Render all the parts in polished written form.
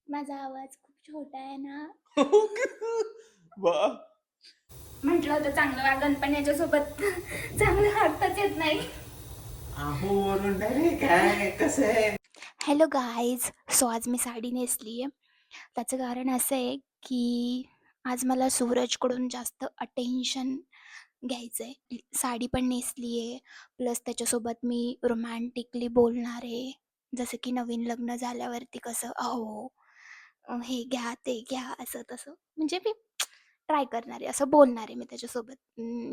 माझा आवाज खूप छोटा आहे ना. वा. म्हटलं होतं चांगलं वागण, पण याच्यासोबत चांगलं वागताच येत नाही. आहो वरून डायरेक्ट काय कसं आहे? हॅलो गाईज, सो आज मी साडी नेसली आहे. त्याचं कारण असं आहे की आज मला सूरजकडून जास्त अटेन्शन घ्यायचं आहे. साडी पण नेसली आहे, प्लस त्याच्यासोबत मी रोमॅन्टिकली बोलणार आहे. जसं की नवीन लग्न झाल्यावरती कसं अहो हे घ्या ते घ्या असं तसं, म्हणजे मी ट्राय करणार आहे, असं बोलणार आहे मी त्याच्यासोबत.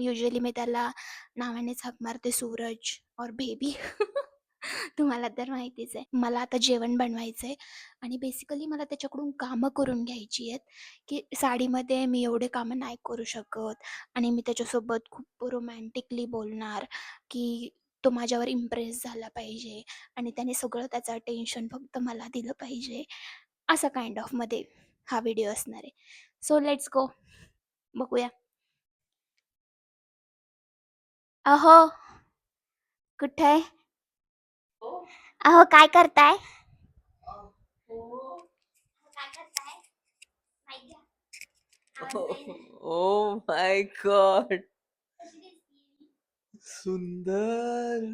युजली मी त्याला नावानेच हाक मारते, सूरज और बेबी. तुम्हाला तर माहितीच आहे. मला आता जेवण बनवायचं आहे आणि बेसिकली मला त्याच्याकडून कामं करून घ्यायची आहेत, की साडीमध्ये मी एवढे कामं नाही करू शकत आणि मी त्याच्यासोबत खूप रोमॅन्टिकली बोलणार, की तो माझ्यावर इम्प्रेस झाला पाहिजे आणि त्याने सगळं त्याचं अटेन्शन फक्त मला दिलं पाहिजे. असं काइंड ऑफमध्ये हा व्हिडिओ असणार आहे. सो लेट्स गो, बघूया. अहो, कुठे आहे? अहो, काय करताय? काय करताय? माहित घ्या. ओ माय गॉड, कशी दिसतीये? सुंदर.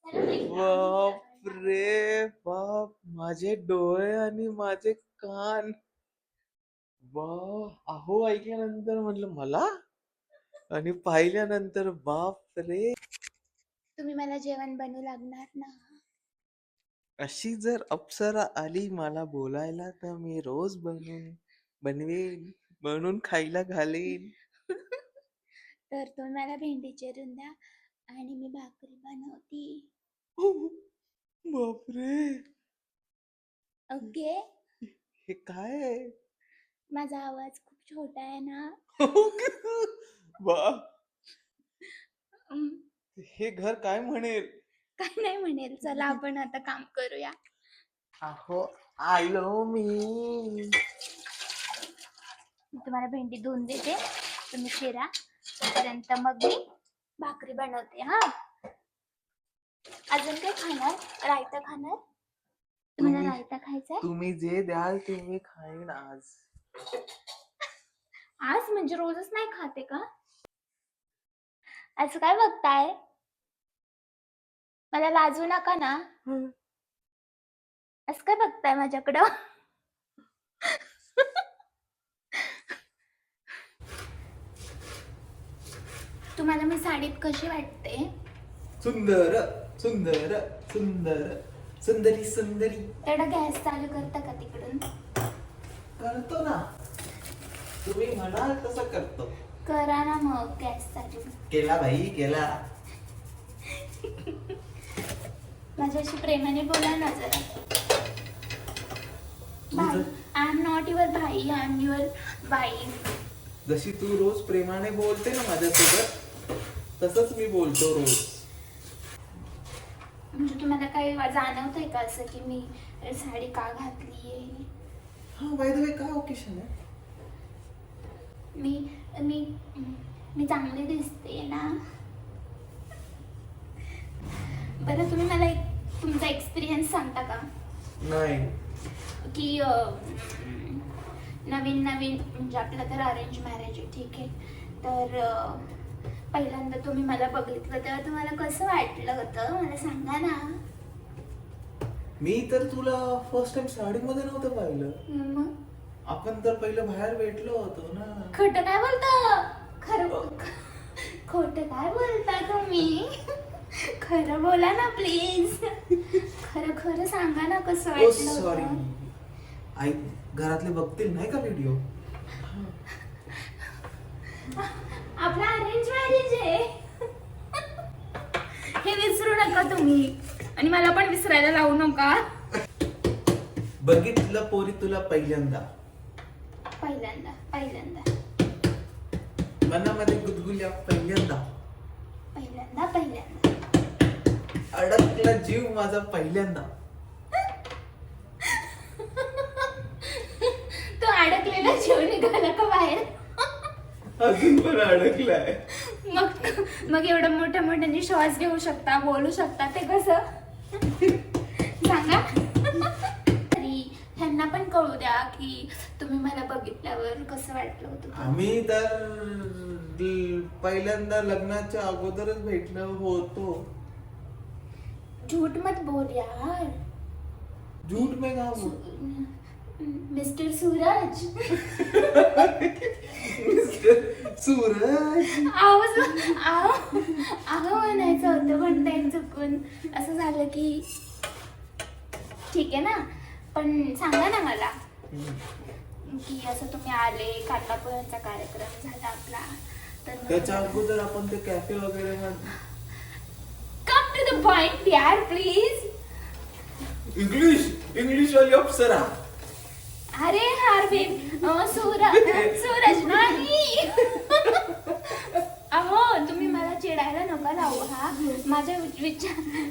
जरा माहित घ्या. बाप रे बाप, माझे डोळे आणि माझे कान. वा. अहो ऐकल्यानंतर म्हटलं मला, आणि पाहिल्यानंतर बाप रे. तुम्ही मला जेवण बनवू लागणार ना? अशी जर अप्सरा आली मला बोलायला तर मी रोज बनवेन, बनवून खायला घालेन. तर तुम्ही मला भेंडी चिरून द्या आणि मी भाकरी बनवती. बापरे, ओके. हे काय आहे? माझा आवाज खूप छोटा आहे ना. वा. अम, हे घर काय म्हणेल? काय नाही म्हणेल. चला आपण आता काम करूया. अहो आलो मी. मी तुम्हाला भेंडी धुवून देते, तुम्ही चिरा. तोपर्यंत मग मी भाकरी बनवते. हा, अजून काय खाणार? रायता खाणार? तुम्हाला तुम्ही रायता खायचा आहे? तुम्ही जे द्याल ते मी खाईन आज. आज म्हणजे रोजच नाही खाते का? असं काय बघताय? मला लाजू नका ना. असं काय बघताय माझ्याकडं? तुम्हाला मी साडीत कशी वाटते? सुंदर सुंदर सुंदर, सुंदरी सुंदरी. तेवढा गॅस चालू करता का तिकडून? करतो ना, तुम्ही म्हणाल तसं करतो. करा ना मग गॅस चालू. केला भाई केला. माझ्याशी प्रेमाने बोला ना जरा. भाई, तुझं- आय एम नॉट युअर भाई, आय एम युअर वाईफ. जशी तू रोज प्रेमाने बोलते ना माझ्यासोबत, तसंच मी बोलतो रोज. म्हणजे तुम्हाला काही जाणवतंय का असं की मी साडी का घातलीये? हा, बाय द वे काय ओकेशन आहे? मी मी मी चांगली दिसते ना? बरं, तुम्ही मला एक तुमचा एक्सपिरियन्स सांगता का? नाही. की नवीन नवीन म्हणजे आपलं तर अरेंज मॅरेज आहे, ठीक आहे. तर पहिल्यांदा तुम्ही मला बघितलं तेव्हा तुम्हाला कसं वाटलं होतं, मला सांगा ना. मी तर तुला फर्स्ट टाइम साडीमध्ये नव्हतं पाहिलं. मग आपण तर पहिलं बाहेर भेटलो होतो ना. खोटं काय बोलता? खरं खोटं काय बोलता तुम्ही? खरं बोला ना प्लीज. खरं खरं सांगा ना कसं ओ वाटलं सॉरी, होतं. आई घरातले बघतील नाही का व्हिडिओ? आपला अरेंज मॅरेज आहे, हे विसरू नका तुम्ही आणि मला पण विसरायला लावू नका. बघितलं पोरी तुला पहिल्यांदा, पहिल्यांदा पहिल्यांदा मनामध्ये गुदगुल्या पहिल्यांदा, पहिल्यांदा पहिल्यांदा अडकला जीव माझा पहिल्यांदा. तो अडकलेला जीव निघाला का बाहेर? अजून पण अडकलाय. मग मग एवढं मोठ्या मोठ्याने श्वास घेऊ शकता, बोलू शकता, ते कसं सांगा? तरी ह्यांना पण पण कळू द्या की तुम्ही मला बघितल्यावर कसं वाटलं होतं ते. आम्ही तर पहिल्यांदा लग्नाच्या अगोदरच भेटलो होतो. झूठ मत बोल यार. झूठ में का बोल? मिस्टर सूरज. सूरज. आहो म्हणायचं होतं पण ते चुकून असं झालं की ठीक आहे ना. पण सांगा ना मला की असं तुम्ही आले, काटलापोह्यांचा कार्यक्रम झाला आपला, तर त्याच्या अगोदर आपण ते कॅफे वगैरे कम टू द पॉइंट यार प्लीज. इंग्लिश वाली अप्सरा. अरे हार्विन, सूरज नाही. अहो तुम्ही मला चिडायला नका लावू. हा माझ्या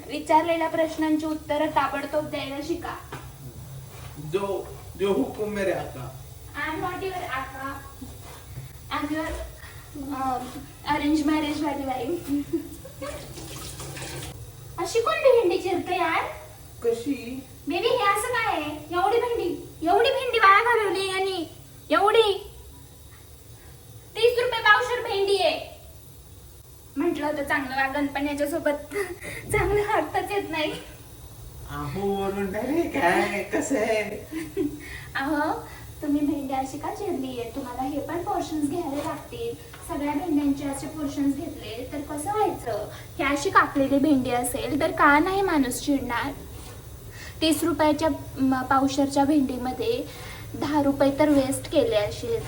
विचारलेल्या प्रश्नांची उत्तरं ताबडतोब द्यायला शिका. जो हुकुम मेरे आका. आय एम नॉट युअर आका. I am your arrange marriage वाली वाईफ. अशी कोण भेंडी चिरते यार? कशी? बेबी हे असं काय आहे? एवढी भेंडी वाया घालवली आणि एवढी 30 रुपये पावशेर भेंडी आहे. म्हटलं होतं चांगलं वागण, पण याच्यासोबत चांगलं वागताच येत नाही. अहो वरून डायरेक्ट काय कसं आहे? अहो तुम्ही भेंडी अशी का चिरली आहे? तुम्हाला हे पण पोर्शन्स घ्यायला लागतील. सगळ्या भेंड्यांचे असे पोर्शन्स घेतले तर कसं व्हायचं? ही अशी कापलेली भेंडी असेल तर का नाही माणूस चिडणार? 30 रुपयाच्या पावशेरच्या भेंडीमध्ये 10 रुपये तर वेस्ट केले असेच.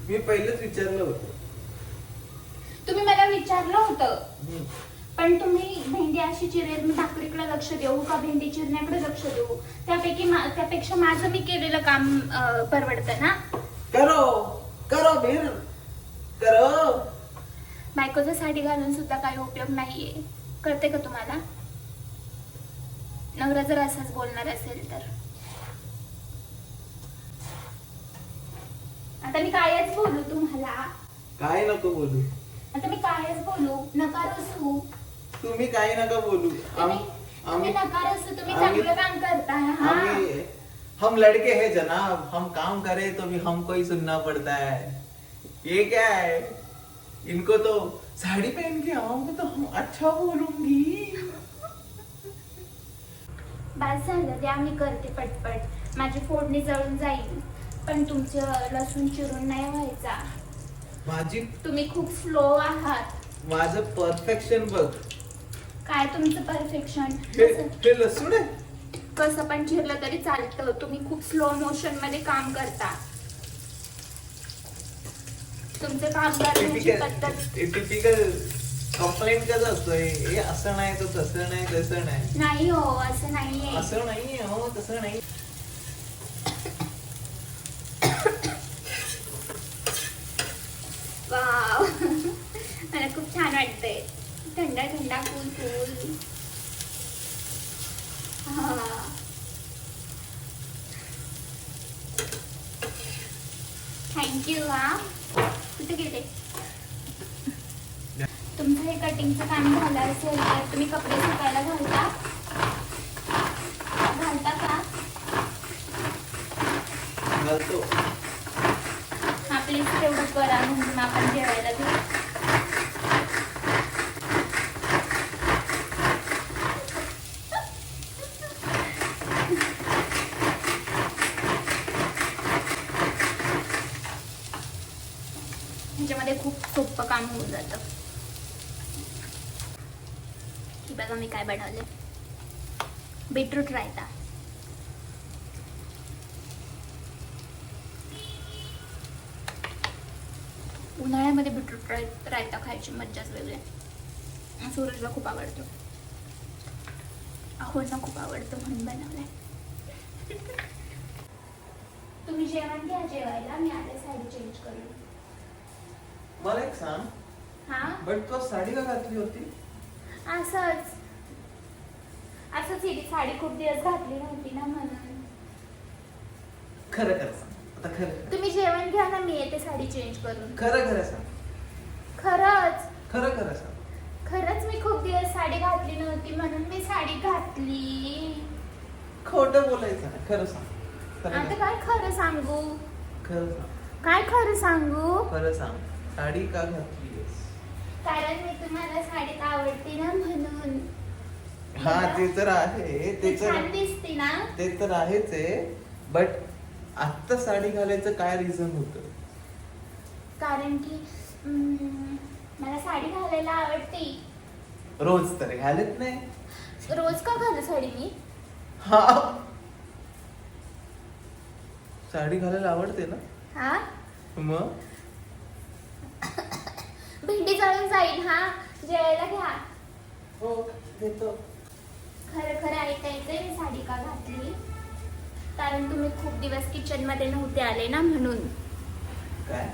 मी पहिलेच विचारलं होतं. तुम्ही मला विचारलं होतं पण तुम्ही भेंडी अशी चिरेल मी भाकरीकडे लक्ष देऊ का भेंडी चिरण्याकडे लक्ष देऊ? त्यापेक्षा माझं मी केलेलं काम परवडतं ना. करो फिर करो. बायकोचं साडी घालून सुद्धा काही उपयोग नाहीये, कळते का तुम्हाला? नवरा जर असाच बोलणार असेल तर. आता मी कायच बोलू तुम्हाला? काय नको बोलू. आता मी कायच बोलू? नकार असू. तुम्ही काही नका बोलू. तुम्ही नकार असू. तुम्ही चांगलं काम करताय. हा हम लड़के हैं जनाब, हम काम करें तो भी हमको ही सुनना पड़ता है. ये क्या है? इनको तो साड़ी पहन के आऊंगा तो हम अच्छा बोलूंगी. बस झालं द्या, मी करते पटपट. माझी फोडणी जळून जाईल पण तुमचं लसूण चिरून नाही व्हायचा. तुम्ही खूप स्लो आहात. माझं परफेक्शन बघ. काय तुमचं परफेक्शन? हे लसूण आहे. कसं पण चिरलं तरी चालतं. तुम्ही खूप स्लो मोशन मध्ये काम करता. तुमचं काम करण्याची पद्धत टिपिकल कंप्लेंट कसं असतोय? हे असं नाही तो तसं नाही तसं नाही. नाही हो, असं नाहीये. असं नाहीये हो, तसं नाही. वाव मला खूप छान वाटतंय. थंडा थंडा कूल कूल. थँक्यू. हा कुठे गेले? तुमचं हे कटिंगचं काम झालं असेल तर तुम्ही कपडे सुकायला घालता का? घालतो. हा प्लीज तेवढं करा म्हणून आपण जेवायला घेऊ. ह्याच्यामध्ये खूप सोपं काम होऊन जातं. ही बघा मी काय बनवले. बीटरूट रायता. उन्हाळ्यामध्ये बीटरूट रायता खायची मज्जाच वेगळी आहे. सूरजला खूप आवडतो. अहोंना खूप आवडतो म्हणून बनवलाय. तुम्ही जेवण घ्या जेवायला. मी आले साडी चेंज करून. मला एक सांग. हा बट तो साडी का घातली होती? असंच ही साडी खूप दिवस घातली नव्हती ना म्हणून. खरं खरं सांग. आता खरं तुम्ही जेवण घ्या ना, मी येते साडी चेंज करून. खरं सांग. खरं सांग. खरंच मी खूप दिवस साडी घातली नव्हती म्हणून मी साडी घातली. खोटं बोलायचं ना, खरं सांग. खरं आता सांग. काय खरं सांगू? खरं सांग. काय खरं सांगू? खरं सांग. साडी का घातलीस? कारण मी तुम्हाला साडीत आवडते ना म्हणून. हा ते तर आहे, ती छान दिसते ना. ते तर आहेच आहे. बट आत्ता साडी घालायचं काय रिझन होतं? कारण की मला साडी घालायला आवडते. रोज तर घालत नाही. रोज का घालू साडी मी? हा, साडी घालायला आवडते ना हा, मग. भेंडी जळून जाईल. हा, जेवायला घ्या. हो घेतो. खरं खरं ऐकायचंय मी साडी का घातली? कारण तुम्ही खूप दिवस किचन मध्ये नव्हते आले ना म्हणून. काय?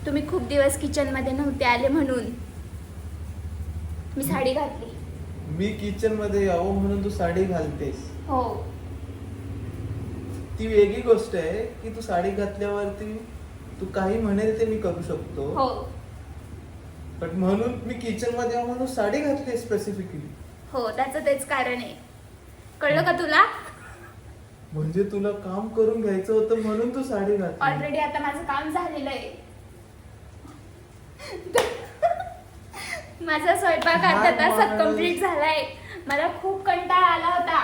तुम्ही खूप दिवस किचन मध्ये नव्हते आले म्हणून मी साडी घातली. मी किचन मध्ये यावं म्हणून तू साडी घालतेस. हो, ती वेगळी गोष्ट आहे की तू साडी घातल्यावरती तू काही म्हणेल ते मी करू शकतो. हो, बट म्हणून मी किचन मध्ये यावं म्हणून साडी घातली स्पेसिफिकली. हो, त्याचं तेच कारण आहे. कळलं का तुला? म्हणजे तुला काम करून घ्यायचं होतं म्हणून तू साडी घातली. ऑलरेडी आता माझं काम झालेलं आहे. माझा स्वयंपाक अर्धा तासात कम्प्लीट झालाय. मला खूप कंटाळा आला होता,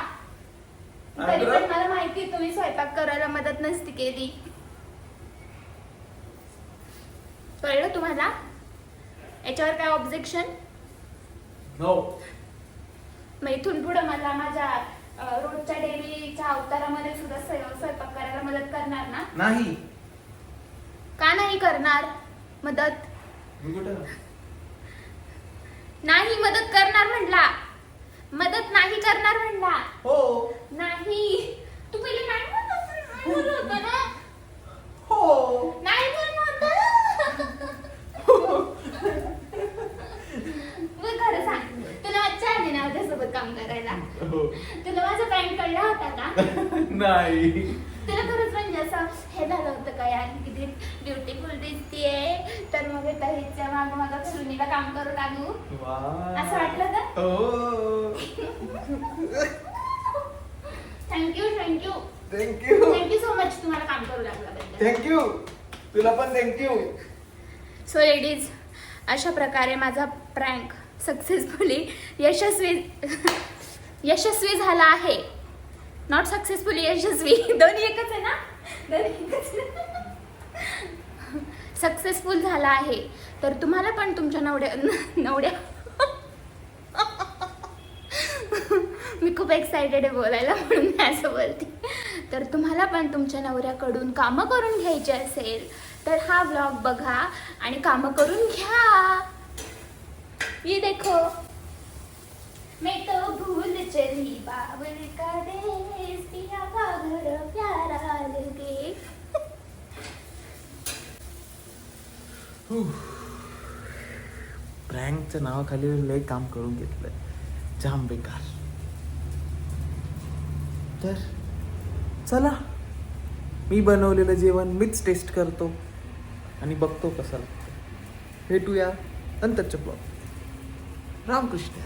तरी पण मला माहिती तुम्ही स्वयंपाक करायला मदत नसती केली. कळलं तुम्हाला? याच्यावर काय ऑब्जेक्शन? नो. मग इथून पुढे मला माझ्या रोजच्या डेलीच्या अवतारामध्ये सुद्धा स्वयंपाक करायला मदत करणार ना? नाही. का नाही करणार मदत? मी कुठं? नाही मदत करणार म्हणला. मदत नाही करणार म्हणला. हो. नाही. तू पहिले नाही म्हणत होता ना? हो. नाही म्हणत होता. मग खरं सांग, तुला मज्जा आली ना माझ्यासोबत काम करायला? हो. तुला माझा पॅन्ट कळला होता का? नाही. तुला खरंच म्हणजे असं हे झालं होतं का यार, किती ब्युटिफुल दिसतीये, तर मग आता हिच्या मागं सुनीला काम करू लागू, वा. असं वाटलं का? हो. Thank you thank you thank you. Thank you so much तुम्हाला काम करू लागल्याबद्दल. थँक्यू. तुला पण थँक्यू. सो लेडीज, अशा प्रकारे माझा प्रँक सक्सेसफुली यशस्वी झाला आहे. नॉट सक्सेसफुली, यशस्वी. दोन्ही एकच आहे ना? दोन्ही एकच. सक्सेसफुल झाला आहे. तर तुम्हाला पण तुमच्या नवड्या मी खूप एक्सायटेड आहे बोलायला म्हणून मी असं बोलते. तर तुम्हाला पण तुमच्या नवऱ्याकडून कामं करून घ्यायची असेल तर हा व्लॉग बघा आणि कामं करून घ्या. ये देखो, मैं तो भूल चली बाबुल का देश, पिया का घर प्यारा लगे. प्रँकच्या नावाखाली लय काम करून घेतलंय, जाम बेकार. तर चला, मी बनवलेलं जेवण मीच टेस्ट करतो आणि बघतो कसं लागतं. भेटूया नंतरच्या ब्लॉग. रामकृष्ण.